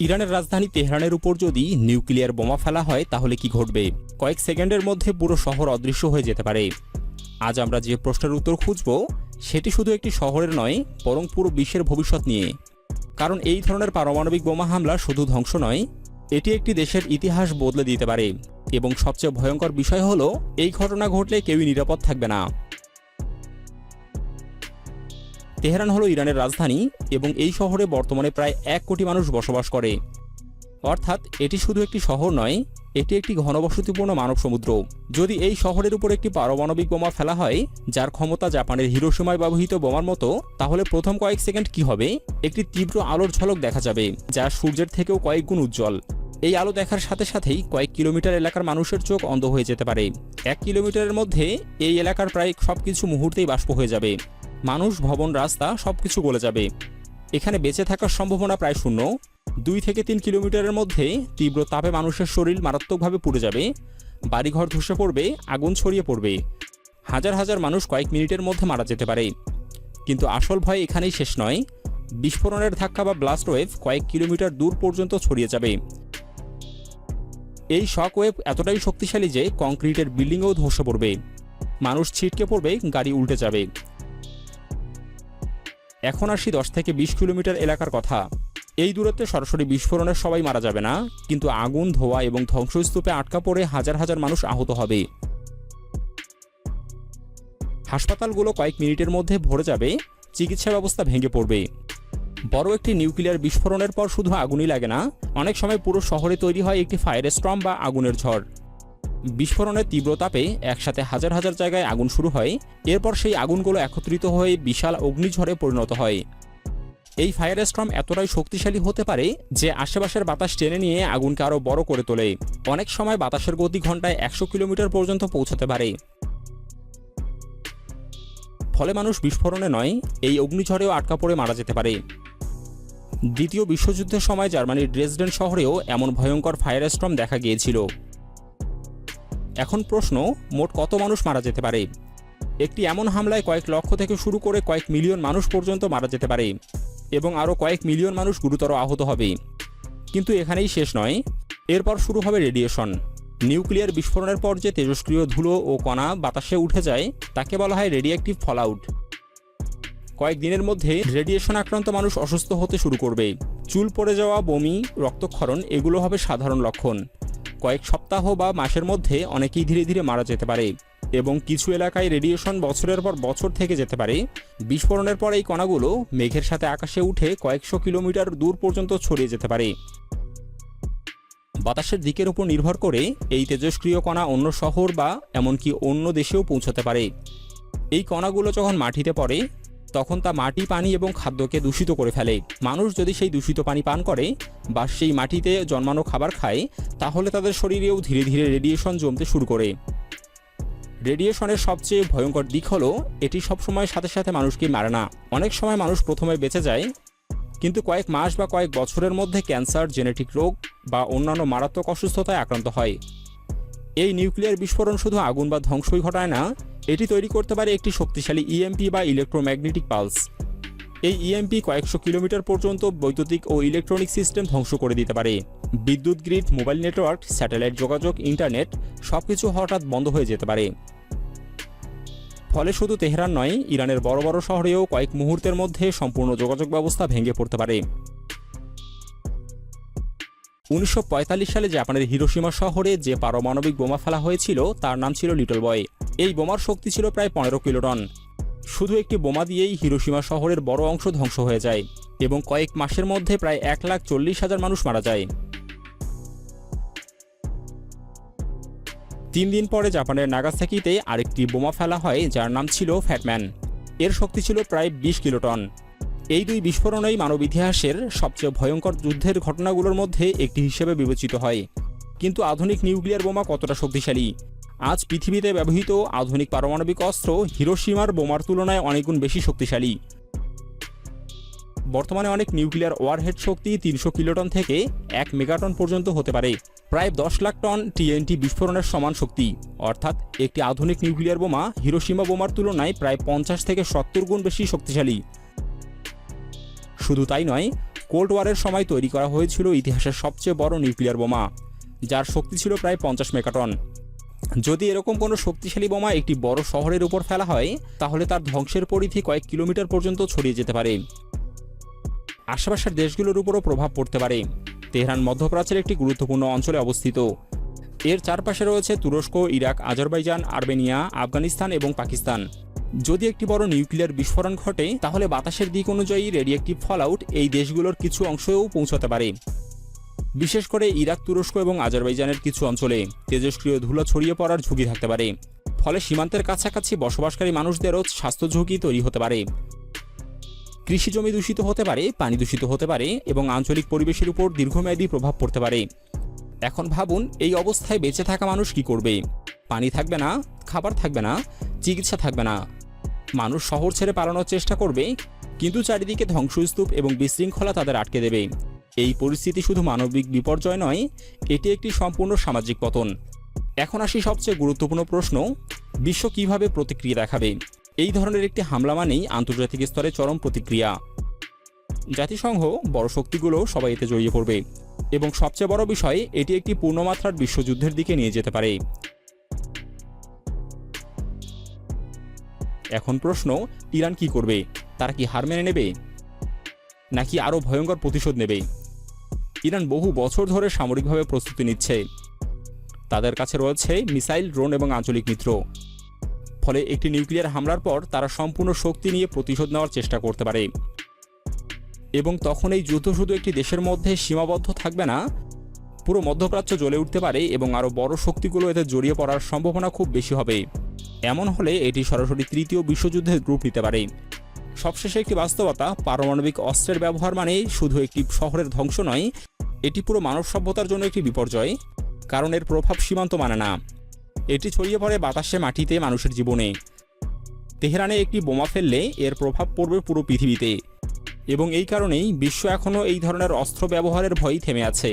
ইরানের রাজধানী তেহরানের উপর যদি নিউক্লিয়ার বোমা ফেলা হয় তাহলে কি ঘটবে? কয়েক সেকেন্ডের মধ্যে পুরো শহর অদৃশ্য হয়ে যেতে পারে। আজ আমরা যে প্রশ্নের উত্তর খুঁজব সেটি শুধু একটি শহরের নয়, বরং পুরো বিশ্বের ভবিষ্যৎ নিয়ে। কারণ এই ধরনের পারমাণবিক বোমা হামলা শুধু ধ্বংস নয়, এটি একটি দেশের ইতিহাস বদলে দিতে পারে। এবং সবচেয়ে ভয়ঙ্কর বিষয় হলো, এই ঘটনা ঘটলে কেউই নিরাপদ থাকবে না। তেহরান হলো ইরানের রাজধানী এবং এই শহরে বর্তমানে প্রায় 1 কোটি মানুষ বসবাস করে। অর্থাৎ এটি শুধু একটি শহর নয়, এটি একটি ঘনবসতিপূর্ণ মানব সমুদ্র। যদি এই শহরের উপর একটি পারমাণবিক বোমা ফেলা হয়, যার ক্ষমতা জাপানের হিরোশিমায় ব্যবহৃত বোমার মতো, তাহলে প্রথম কয়েক সেকেন্ড কি হবে? একটি তীব্র আলোর ঝলক দেখা যাবে, যা সূর্যের থেকেও কয়েক গুণ উজ্জ্বল। এই আলো দেখার সাথে সাথেই কয়েক কিলোমিটার এলাকার মানুষের চোখ অন্ধ হয়ে যেতে পারে। 1 কিলোমিটারের মধ্যে এই এলাকার প্রায় সবকিছু মুহূর্তেই বাষ্প হয়ে যাবে। মানুষ, ভবন, রাস্তা সবকিছু গলে যাবে। এখানে বেঁচে থাকার সম্ভাবনা প্রায় শূন্য। 2 থেকে 3 কিলোমিটারের মধ্যে তীব্র তাপে মানুষের শরীর মারাত্মকভাবে পুড়ে যাবে, বাড়িঘর ধসে পড়বে, আগুন ছড়িয়ে পড়বে। হাজার হাজার মানুষ কয়েক মিনিটের মধ্যে মারা যেতে পারে। কিন্তু আসল ভয় এখানেই শেষ নয়। বিস্ফোরণের ধাক্কা বা ব্লাস্ট ওয়েভ কয়েক কিলোমিটার দূর পর্যন্ত ছড়িয়ে যাবে। এই শক ওয়েভ এতটাই শক্তিশালী যে কংক্রিটের বিল্ডিংও ধসে পড়বে, মানুষ ছিটকে পড়বে, গাড়ি উল্টে যাবে। এখন আসি 10 থেকে 20 কিলোমিটার এলাকার কথা। এই দূরত্বে সরাসরি বিস্ফোরণের সবাই মারা যাবে না, কিন্তু আগুন, ধোঁয়া এবং ধ্বংসস্তূপে আটকা পড়ে হাজার হাজার মানুষ আহত হবে। হাসপাতালগুলো কয়েক মিনিটের মধ্যে ভরে যাবে, চিকিৎসা ব্যবস্থা ভেঙে পড়বে। বড় একটি নিউক্লিয়ার বিস্ফোরণের পর শুধু আগুনই লাগে না, অনেক সময় পুরো শহরে তৈরি হয় একটি ফায়ার স্টর্ম বা আগুনের ঝড়। বিস্ফোরণের তীব্র তাপে একসাথে হাজার হাজার জায়গায় আগুন শুরু হয়। এরপর সেই আগুনগুলো একত্রিত হয়ে বিশাল অগ্নিঝড়ে পরিণত হয়। এই ফায়ার স্টর্ম এতটাই শক্তিশালী হতে পারে যে আশেপাশের বাতাস টেনে নিয়ে আগুনকে আরও বড় করে তোলে। অনেক সময় বাতাসের গতি ঘন্টায় 100 কিলোমিটার পর্যন্ত পৌঁছাতে পারে। ফলে মানুষ বিস্ফোরণে নয়, এই অগ্নিঝড়েও আটকা পড়ে মারা যেতে পারে। দ্বিতীয় বিশ্বযুদ্ধের সময় জার্মানির ড্রেসডেন শহরেও এমন ভয়ঙ্কর ফায়ার স্টর্ম দেখা গিয়েছিল। এখন প্রশ্ন, মোট কত মানুষ মারা যেতে পারে? একটি এমন হামলায় কয়েক লক্ষ থেকে শুরু করে কয়েক মিলিয়ন মানুষ পর্যন্ত মারা যেতে পারে এবং আরও কয়েক মিলিয়ন মানুষ গুরুতর আহত হবে। কিন্তু এখানেই শেষ নয়, এরপর শুরু হবে রেডিয়েশন। নিউক্লিয়ার বিস্ফোরণের পর যে তেজস্ক্রিয় ধুলো ও কণা বাতাসে উঠে যায় তাকে বলা হয় রেডিয়েক্টিভ ফলআউট। কয়েক দিনের মধ্যে রেডিয়েশন আক্রান্ত মানুষ অসুস্থ হতে শুরু করবে। চুল পড়ে যাওয়া, বমি, রক্তক্ষরণ এগুলো হবে সাধারণ লক্ষণ। কয়েক সপ্তাহ বা মাসের মধ্যে অনেকেই ধীরে ধীরে মারা যেতে পারে এবং কিছু এলাকায় রেডিয়েশন বছরের পর বছর থেকে যেতে পারে। বিস্ফোরণের পর এই কণাগুলো মেঘের সাথে আকাশে উঠে কয়েকশো কিলোমিটার দূর পর্যন্ত ছড়িয়ে যেতে পারে। বাতাসের দিকের উপর নির্ভর করে এই তেজস্ক্রিয় কণা অন্য শহর বা এমনকি অন্য দেশেও পৌঁছাতে পারে। এই কণাগুলো যখন মাটিতে পড়ে তখন তা মাটি, পানি এবং খাদ্যকে দূষিত করে ফেলে। মানুষ যদি সেই দূষিত পানি পান করে বা সেই মাটিতে জন্মানো খাবার খায়, তাহলে তাদের শরীরেও ধীরে ধীরে রেডিয়েশন জমতে শুরু করে। রেডিয়েশনের সবচেয়ে ভয়ঙ্কর দিক হলো এটি সবসময় সাথে সাথে মানুষকে মারে না। অনেক সময় মানুষ প্রথমে বেঁচে যায়, কিন্তু কয়েক মাস বা কয়েক বছরের মধ্যে ক্যান্সার, জেনেটিক রোগ বা অন্যান্য মারাত্মক অসুস্থতায় আক্রান্ত হয়। এই নিউক্লিয়ার বিস্ফোরণ শুধু আগুন বা ধ্বংসই ঘটায় না, এটি তৈরি করতে পারে একটি শক্তিশালী ইএমপি বা ইলেকট্রোম্যাগনেটিক পালস। এই ইএমপি কয়েকশো কিলোমিটার পর্যন্ত বৈদ্যুতিক ও ইলেকট্রনিক সিস্টেম ধ্বংস করে দিতে পারে। বিদ্যুৎ গ্রিড, মোবাইল নেটওয়ার্ক, স্যাটেলাইট যোগাযোগ, ইন্টারনেট সবকিছু হঠাৎ বন্ধ হয়ে যেতে পারে। ফলে শুধু তেহরান নয়, ইরানের বড় বড় শহরেও কয়েক মুহূর্তের মধ্যে সম্পূর্ণ যোগাযোগ ব্যবস্থা ভেঙে পড়তে পারে। 1945 সালে জাপানের হিরোশিমা শহরে যে পারমাণবিক বোমা ফেলা হয়েছিল তার নাম ছিল লিটল বয়। এই বোমার শক্তি ছিল প্রায় 15 কিলোটন। শুধু একটি বোমা দিয়েই হিরোশিমা শহরের বড় অংশ ধ্বংস হয়ে যায় এবং কয়েক মাসের মধ্যে প্রায় 1,40,000 মানুষ মারা যায়। 3 দিন পরে জাপানের নাগাসাকিতে আরেকটি বোমা ফেলা হয় যার নাম ছিল ফ্যাটম্যান। এর শক্তি ছিল প্রায় 20 কিলোটন। এই দুই বিস্ফোরণই মানব ইতিহাসের সবচেয়ে ভয়ঙ্কর যুদ্ধের ঘটনাগুলোর মধ্যে একটি হিসেবে বিবেচিত হয়। কিন্তু আধুনিক নিউক্লিয়ার বোমা কতটা শক্তিশালী? আজ পৃথিবীতে ব্যবহৃত আধুনিক পারমাণবিক অস্ত্র হিরোশিমার বোমার তুলনায় অনেকগুণ বেশি শক্তিশালী। বর্তমানে অনেক নিউক্লিয়ার ওয়ারহেড শক্তি 300 কিলোটন থেকে 1 মেগাটন পর্যন্ত হতে পারে, প্রায় 10 লাখ টন টিএনটি বিস্ফোরণের সমান শক্তি। অর্থাৎ একটি আধুনিক নিউক্লিয়ার বোমা হিরোশিমা বোমার তুলনায় প্রায় 50 থেকে 70 গুণ বেশি শক্তিশালী। শুধু তাই নয়, কোল্ড ওয়ারের সময় তৈরি করা হয়েছিল ইতিহাসের সবচেয়ে বড় নিউক্লিয়ার বোমা, যার শক্তি ছিল প্রায় 50 মেগাটন। যদি এরকম কোনো শক্তিশালী বোমা একটি বড় শহরের উপর ফেলা হয়, তাহলে তার ধ্বংসের পরিধি কয়েক কিলোমিটার পর্যন্ত ছড়িয়ে যেতে পারে। আশেপাশের দেশগুলোর উপরও প্রভাব পড়তে পারে। তেহরান মধ্যপ্রাচ্যের একটি গুরুত্বপূর্ণ অঞ্চলে অবস্থিত। এর চারপাশে রয়েছে তুরস্ক, ইরাক, আজারবাইজান, আর্মেনিয়া, আফগানিস্তান এবং পাকিস্তান। যদি একটি বড় নিউক্লিয়ার বিস্ফোরণ ঘটে, তাহলে বাতাসের দিক অনুযায়ী রেডিয়েক্টিভ ফলআউট এই দেশগুলোর কিছু অংশেও পৌঁছাতে পারে। বিশেষ করে ইরাক, তুরস্ক এবং আজারবাইজানের কিছু অঞ্চলে তেজস্ক্রিয় ধুলো ছড়িয়ে পড়ার ঝুঁকি থাকতে পারে। ফলে সীমান্তের কাছাকাছি বসবাসকারী মানুষদেরও স্বাস্থ্য ঝুঁকি তৈরি হতে পারে। কৃষি জমি দূষিত হতে পারে, পানি দূষিত হতে পারে এবং আঞ্চলিক পরিবেশের উপর দীর্ঘমেয়াদী প্রভাব পড়তে পারে। এখন ভাবুন, এই অবস্থায় বেঁচে থাকা মানুষ কি করবে? পানি থাকবে না, খাবার থাকবে না, চিকিৎসা থাকবে না। মানুষ শহর ছেড়ে পালানোর চেষ্টা করবে, কিন্তু চারিদিকে ধ্বংসস্তূপ এবং বিশৃঙ্খলা তাদের আটকে দেবে। এই পরিস্থিতি শুধু মানবিক বিপর্যয় নয়, এটি একটি সম্পূর্ণ সামাজিক পতন। এখন আসি সবচেয়ে গুরুত্বপূর্ণ প্রশ্ন, বিশ্ব কিভাবে প্রতিক্রিয়া দেখাবে? এই ধরনের একটি হামলা মানেই আন্তর্জাতিক স্তরে চরম প্রতিক্রিয়া। জাতিসংঘ, বড় শক্তিগুলো সবাই এতে জড়িয়ে পড়বে এবং সবচেয়ে বড় বিষয়, এটি একটি পূর্ণমাত্রার বিশ্বযুদ্ধের দিকে নিয়ে যেতে পারে। এখন প্রশ্ন, ইরান কি করবে? তারা কি হার মেনে নেবে, নাকি আরও ভয়ঙ্কর প্রতিশোধ নেবে? ইরান বহু বছর ধরে সামরিকভাবে প্রস্তুতি নিচ্ছে। তাদের কাছে রয়েছে মিসাইল, ড্রোন এবং আঞ্চলিক মিত্র। ফলে একটি নিউক্লিয়ার হামলার পর তারা সম্পূর্ণ শক্তি নিয়ে প্রতিশোধ নেওয়ার চেষ্টা করতে পারে। এবং তখন এই যুদ্ধ শুধু একটি দেশের মধ্যে সীমাবদ্ধ থাকবে না, পুরো মধ্যপ্রাচ্য জ্বলে উঠতে পারে এবং আরও বড় শক্তিগুলো এতে জড়িয়ে পড়ার সম্ভাবনা খুব বেশি হবে। এমন হলে এটি সরাসরি তৃতীয় বিশ্বযুদ্ধের রূপ নিতে পারে। সবশেষে একটি বাস্তবতা, পারমাণবিক অস্ত্রের ব্যবহার মানে শুধু একটি শহরের ধ্বংস নয়, এটি পুরো মানব সভ্যতার জন্য একটি বিপর্যয়। কারণ এর প্রভাব সীমান্ত মানে না, এটি ছড়িয়ে পড়ে বাতাসে, মাটিতে, মানুষের জীবনে। তেহরানে একটি বোমা ফেললে এর প্রভাব পড়বে পুরো পৃথিবীতে, এবং এই কারণেই বিশ্ব এখনও এই ধরনের অস্ত্র ব্যবহারের ভয়ই থেমে আছে।